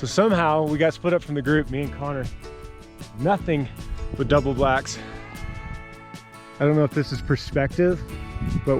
So somehow we got split up from the group, me and Connor. Nothing but double blacks. I don't know if this is perspective, but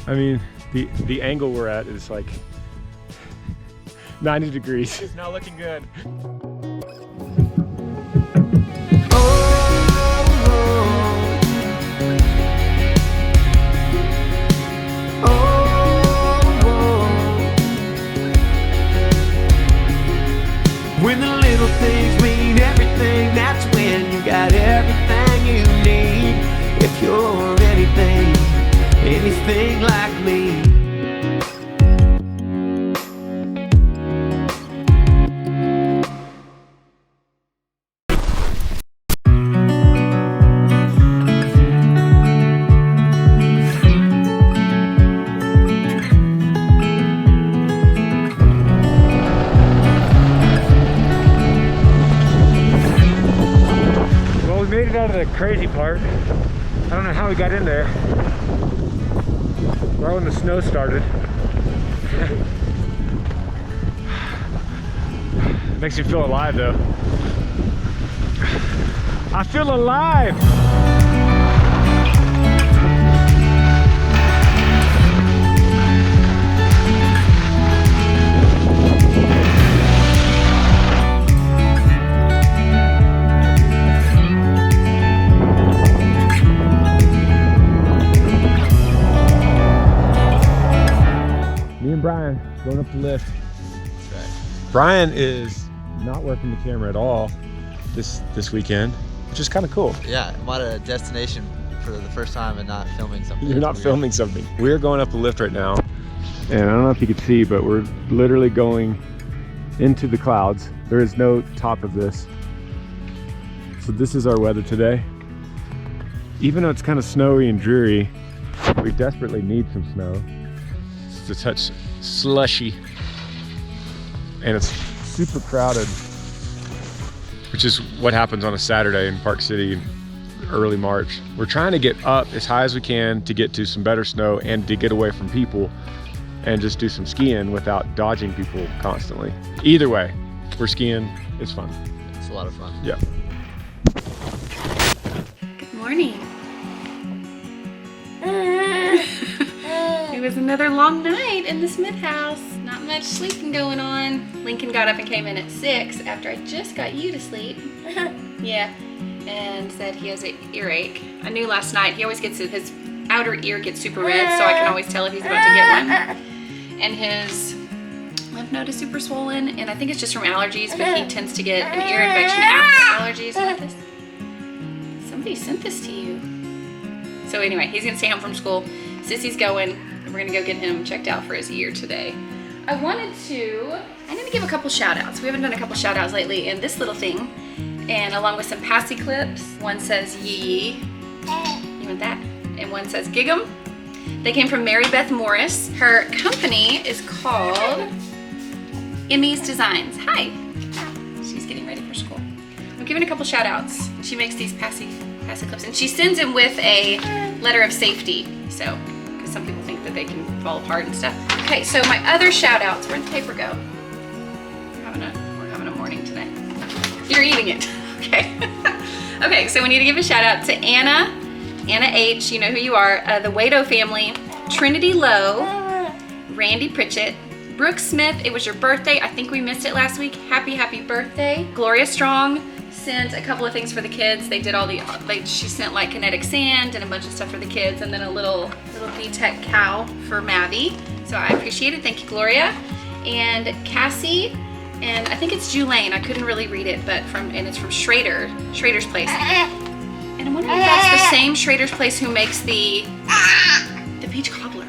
the angle we're at is like 90 degrees. It's not looking good. When the little things mean everything, that's when you got everything you need. If you're anything like me. Out of the crazy part. I don't know how we got in there. Right when the snow started. It makes you feel alive though. I feel alive! Brian going up the lift. That's right. Brian is not working the camera at all this weekend, which is kind of cool. Yeah, I'm at a destination for the first time and not filming something. You're not filming something. We're going up the lift right now, and I don't know if you can see, but we're literally going into the clouds. There is no top of this. So this is our weather today. Even though it's kind of snowy and dreary, we desperately need some snow. It's a touch slushy, and it's super crowded, which is what happens on a Saturday in Park City in early March. We're trying to get up as high as we can to get to some better snow and to get away from people and just do some skiing without dodging people constantly. Either way, we're skiing. It's fun. It's a lot of fun. Yeah. Good morning. It was another long night in the Smith house. Not much sleeping going on. Lincoln got up and came in at 6 after I just got you to sleep. Yeah, and said he has an earache. I knew last night, he always gets his outer ear gets super red, so I can always tell if he's about to get one. And his lymph node is super swollen, and I think it's just from allergies, but he tends to get an ear infection after allergies. Look at this. Somebody sent this to you. So anyway, he's gonna stay home from school. Sissy's going. We're gonna go get him checked out for his ear today. I'm gonna give a couple shout outs. We haven't done a couple shout outs lately, and this little thing, and along with some passy clips. One says yee yee. You want that? And one says gig'em. They came from Mary Beth Morris. Her company is called Emmy's Designs. Hi. She's getting ready for school. I'm giving a couple shout outs. She makes these passy clips, and she sends them with a letter of safety. So, because some people think that they can fall apart and stuff. Okay, so my other shout outs, where'd the paper go? We're having a morning today. You're eating it, okay. Okay, so we need to give a shout out to Anna H, you know who you are, the Wado family, Trinity Lowe, Randy Pritchett, Brooke Smith, it was your birthday. I think we missed it last week. Happy birthday. Gloria Strong sent a couple of things for the kids. They did all she sent like kinetic sand and a bunch of stuff for the kids, and then a little VTech cow for Mavi. So I appreciate it. Thank you, Gloria. And Cassie, and I think it's Julaine. I couldn't really read it, but it's from Schrader's Place. And I'm wondering if that's the same Schrader's Place who makes the peach cobbler.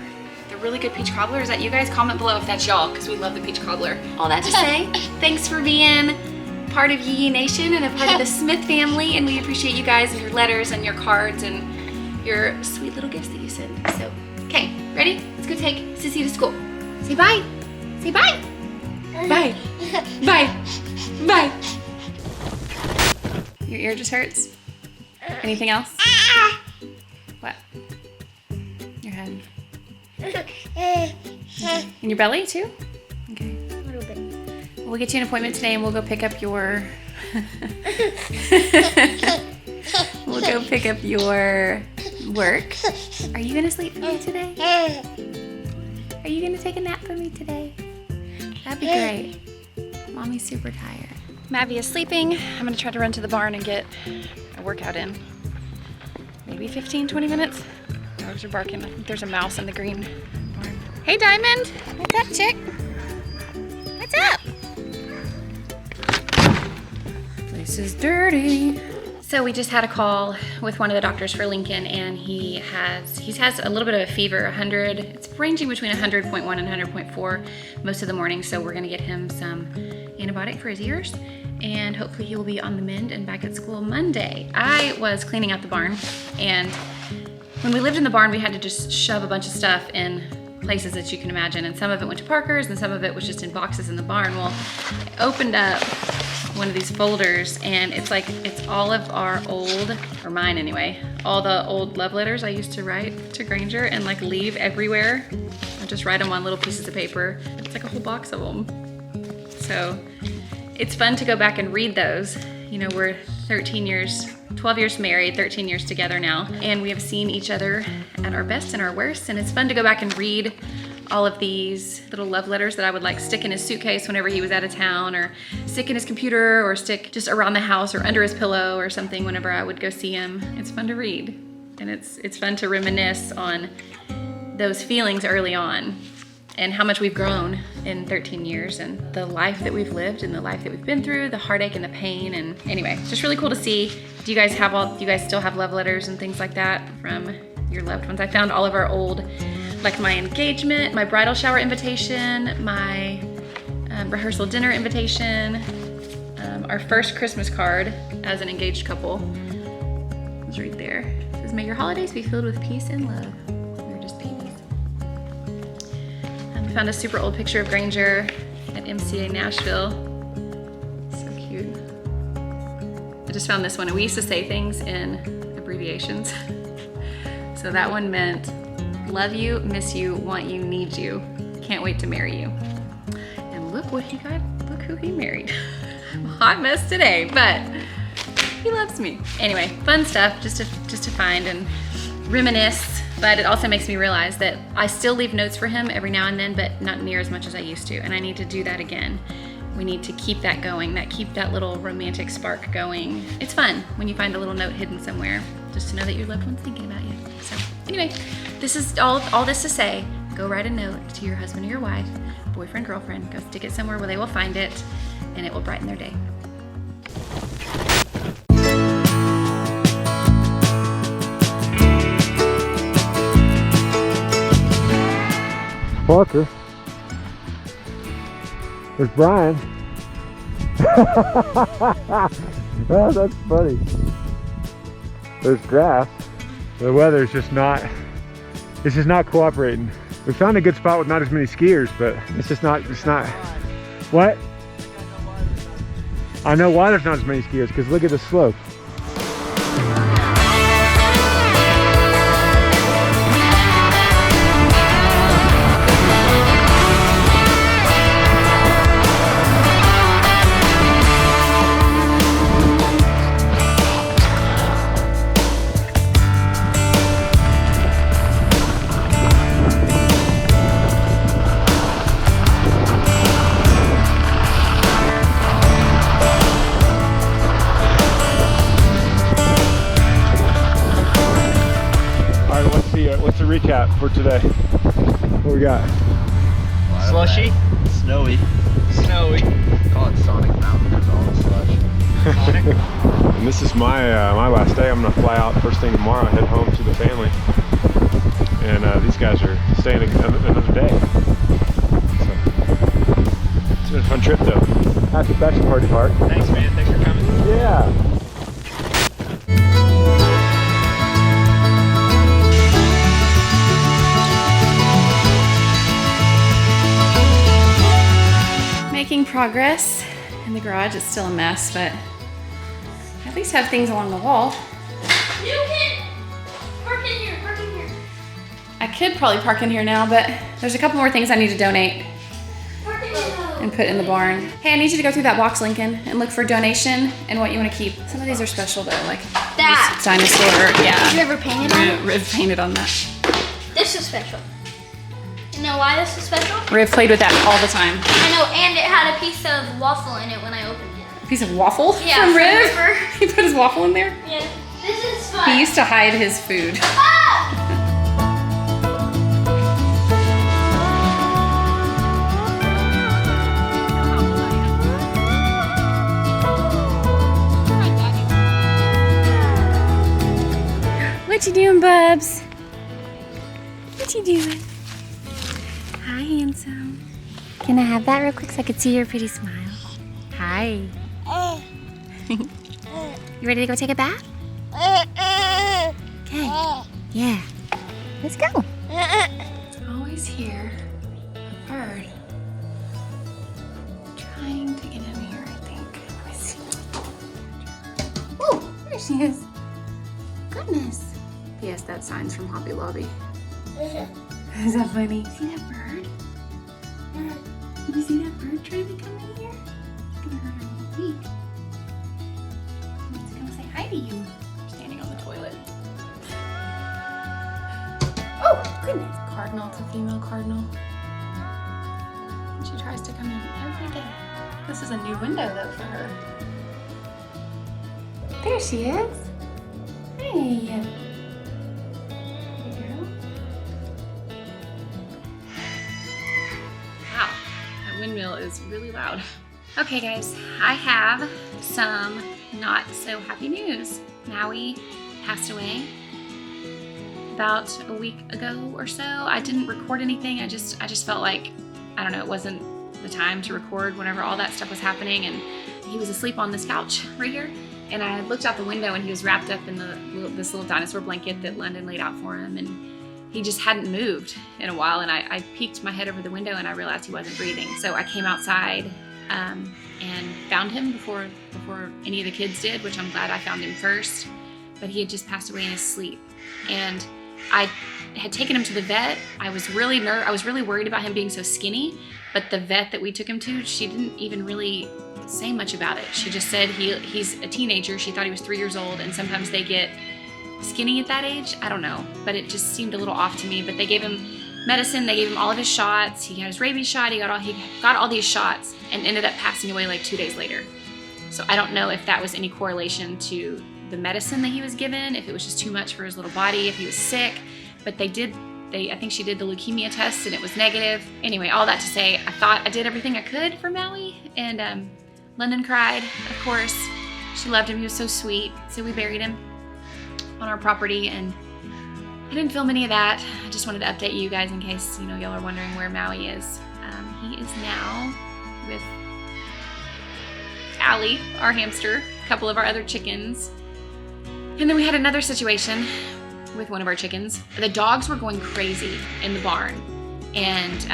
The really good peach cobbler. Is that you guys? Comment below if that's y'all, because we love the peach cobbler. All that to say, thanks for being part of Yee Yee Nation and a part of the Smith family, and we appreciate you guys and your letters and your cards and your sweet little gifts that you send. So, okay, ready? Let's go take Sissy to school. Say bye. Say bye. Bye. Bye. Bye. Your ear just hurts? Anything else? What? Your head. Okay. In your belly too? Okay. A little bit. We'll get you an appointment today and we'll go pick up your we'll go pick up your work. Are you gonna sleep for me today? Are you gonna take a nap for me today? That'd be great. Mommy's super tired. Mavi is sleeping. I'm gonna try to run to the barn and get a workout in. Maybe 15, 20 minutes. Dogs are barking. I think there's a mouse in the green barn. Hey Diamond, what's up chick? What's up? This is dirty. So we just had a call with one of the doctors for Lincoln, and he has a little bit of a fever, 100. It's ranging between 100.1 and 100.4 most of the morning. So we're gonna get him some antibiotic for his ears, and hopefully he will be on the mend and back at school Monday. I was cleaning out the barn, and when we lived in the barn, we had to just shove a bunch of stuff in places that you can imagine, and some of it went to Parker's and some of it was just in boxes in the barn. Well, I opened up one of these folders, and it's all of our old, or mine anyway, all the old love letters I used to write to Granger and like leave everywhere. I just write them on little pieces of paper. It's like a whole box of them. So it's fun to go back and read those. You know, we're 12 years married, 13 years together now, and we have seen each other at our best and our worst, and it's fun to go back and read all of these little love letters that I would like stick in his suitcase whenever he was out of town, or stick in his computer, or stick just around the house or under his pillow or something whenever I would go see him. It's fun to read, and it's fun to reminisce on those feelings early on and how much we've grown in 13 years, and the life that we've lived and the life that we've been through, the heartache and the pain. And anyway, it's just really cool to see. Do you guys still have love letters and things like that from your loved ones? I found all of our old, like my engagement, my bridal shower invitation, my rehearsal dinner invitation, our first Christmas card as an engaged couple. It was right there. It says, "May your holidays be filled with peace and love." We were just babies. I found a super old picture of Granger at MCA Nashville. So cute. I just found this one, and we used to say things in abbreviations. So that one meant, "Love you, miss you, want you, need you, can't wait to marry you." And look what he got, look who he married. Hot mess today, but he loves me. Anyway, fun stuff just to find and reminisce, but it also makes me realize that I still leave notes for him every now and then, but not near as much as I used to, and I need to do that again. We need to keep that going, keep that little romantic spark going. It's fun when you find a little note hidden somewhere, just to know that your loved one's thinking about you. So anyway, this is all this to say, go write a note to your husband or your wife, boyfriend, girlfriend, go stick it somewhere where they will find it, and it will brighten their day. Parker. There's Brian. Oh, that's funny. There's grass. The weather's just not cooperating. We found a good spot with not as many skiers, but it's not. What? I know why there's not as many skiers, because look at the slope. What's the recap for today? What we got? Slushy. Snowy. Call it Sonic Mountain because all the slush. Sonic. And this is my last day. I'm gonna fly out first thing tomorrow, head home to the family. And these guys are staying another day. So, it's been a fun trip though. That's the best party part. Thanks, man. Thanks for coming. Yeah. Making progress in the garage. It's still a mess, but at least have things along the wall. You can park in here, park in here. I could probably park in here now, but there's a couple more things I need to donate. Park in here. and put in the barn. Hey, I need you to go through that box, Lincoln, and look for donation and what you want to keep. Some of these are special though, like That. this dinosaur. Yeah. Did you ever paint it on it? Riv painted on that. This is special. You know why this is special? Riv played with that all the time. I know, and it had a piece of waffle in it when I opened it. A piece of waffle Yeah, from from Riv. River. He put his waffle in there. Yeah. This is fun. He used to hide his food. Ah! What you doing, Bubs? What you doing? Hi, handsome. Can I have that real quick so I could see your pretty smile? Hi. You ready to go take a bath? Okay. Yeah. Let's go. Always hear a bird trying to get in here, I think. Let me see. Oh, there she is. Goodness. Yes, that sign's from Hobby Lobby. Is that funny? See that bird? Did you see that bird trying to come in here? It's gonna hurt her little beak. It's gonna say hi to you. Standing on the toilet. Oh, goodness. Cardinal, it's a female cardinal. And she tries to come in every day. This is a new window though for her. There she is. Hey. Wow, that windmill is really loud. Okay guys, I have some not so happy news. Maui passed away about a week ago or so. I didn't record anything. I just felt like, I don't know, it wasn't the time to record whenever all that stuff was happening, and he was asleep on this couch right here. And I looked out the window and he was wrapped up in this little dinosaur blanket that London laid out for him, and he just hadn't moved in a while. And I peeked my head over the window and I realized he wasn't breathing. So I came outside and found him before any of the kids did, which I'm glad I found him first. But he had just passed away in his sleep. And I had taken him to the vet. I was really worried about him being so skinny, but the vet that we took him to, she didn't even really say much about it. She just said he's a teenager. She thought he was 3 years old, and sometimes they get skinny at that age. I don't know, but it just seemed a little off to me. But they gave him medicine. They gave him all of his shots. He had his rabies shot. He got all these shots and ended up passing away like 2 days later. So I don't know if that was any correlation to the medicine that he was given, if it was just too much for his little body, if he was sick. But I think she did the leukemia test and it was negative. Anyway, all that to say, I thought I did everything I could for Maui, and London cried, of course. She loved him, he was so sweet. So we buried him on our property, and I didn't film any of that. I just wanted to update you guys in case, y'all are wondering where Maui is. He is now with Allie, our hamster, a couple of our other chickens. And then we had another situation with one of our chickens. The dogs were going crazy in the barn. And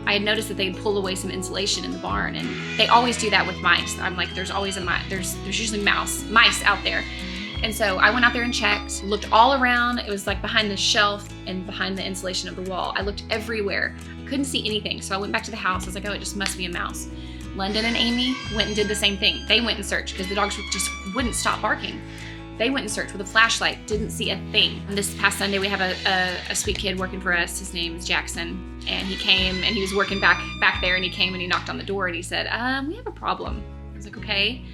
I had noticed that they had pulled away some insulation in the barn, and they always do that with mice. I'm like, there's always there's usually mice out there. And so I went out there and checked, looked all around. It was like behind the shelf and behind the insulation of the wall. I looked everywhere, couldn't see anything. So I went back to the house. I was like, oh, it just must be a mouse. London and Amy went and did the same thing. They went and searched because the dogs just wouldn't stop barking. They went and searched with a flashlight, didn't see a thing. And this past Sunday, we have a sweet kid working for us. His name is Jackson. And he came and he was working back there, and he came and he knocked on the door and he said, we have a problem. I was like, okay.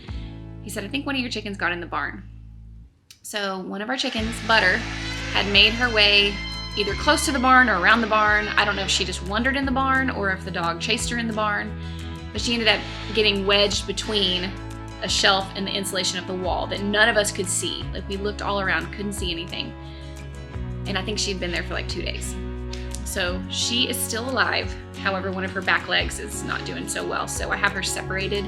He said, I think one of your chickens got in the barn. So one of our chickens, Butter, had made her way either close to the barn or around the barn. I don't know if she just wandered in the barn or if the dog chased her in the barn, but she ended up getting wedged between a shelf and the insulation of the wall that none of us could see. Like, we looked all around, couldn't see anything. And I think she'd been there for like 2 days. So she is still alive. However, one of her back legs is not doing so well. So I have her separated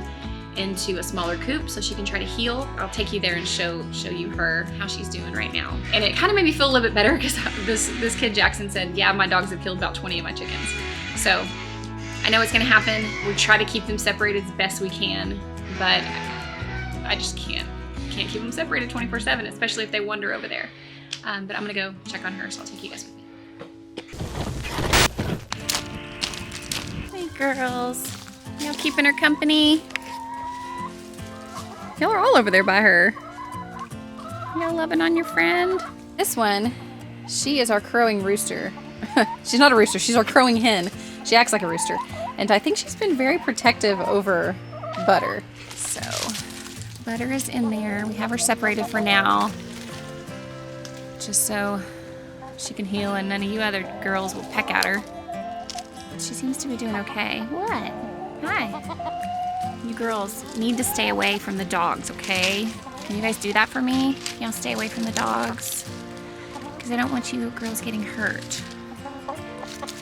into a smaller coop so she can try to heal. I'll take you there and show you her how she's doing right now. And it kind of made me feel a little bit better because this kid Jackson said, yeah, my dogs have killed about 20 of my chickens. So I know it's gonna happen. We try to keep them separated as best we can, but I just can't keep them separated 24/7, especially if they wander over there. But I'm gonna go check on her, so I'll take you guys with me. Hey girls. You know, keeping her company. Y'all are all over there by her. You know, loving on your friend. This one, she is our crowing rooster. She's not a rooster, she's our crowing hen. She acts like a rooster. And I think she's been very protective over Butter. So, Butter is in there. We have her separated for now. Just so she can heal and none of you other girls will peck at her. But she seems to be doing okay. What? Hi. You girls need to stay away from the dogs, okay? Can you guys do that for me? Y'all stay away from the dogs. Because I don't want you girls getting hurt.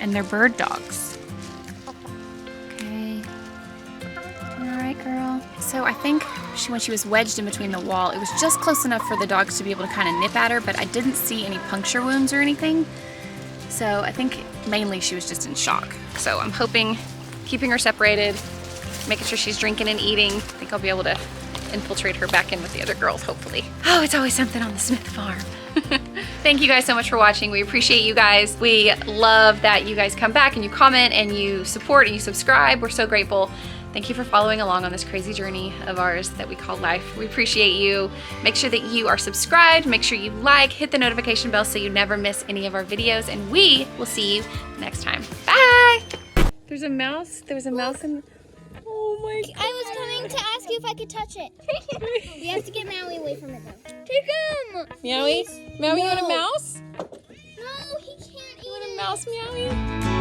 And they're bird dogs. Okay. Alright, girl. So I think when she was wedged in between the wall, it was just close enough for the dogs to be able to kind of nip at her, but I didn't see any puncture wounds or anything. So I think mainly she was just in shock. So I'm hoping keeping her separated, making sure she's drinking and eating. I think I'll be able to infiltrate her back in with the other girls, hopefully. Oh, it's always something on the Smith farm. Thank you guys so much for watching. We appreciate you guys. We love that you guys come back and you comment and you support and you subscribe. We're so grateful. Thank you for following along on this crazy journey of ours that we call life. We appreciate you. Make sure that you are subscribed. Make sure you like, hit the notification bell so you never miss any of our videos, and we will see you next time. Bye! There's a mouse. There was a mouse in... Oh my God. I was coming to ask you if I could touch it. We have to get Maui away from it though. Take him! Meowie? Meowie, you want a mouse? No, he can't eat You want it. a mouse, Meowie?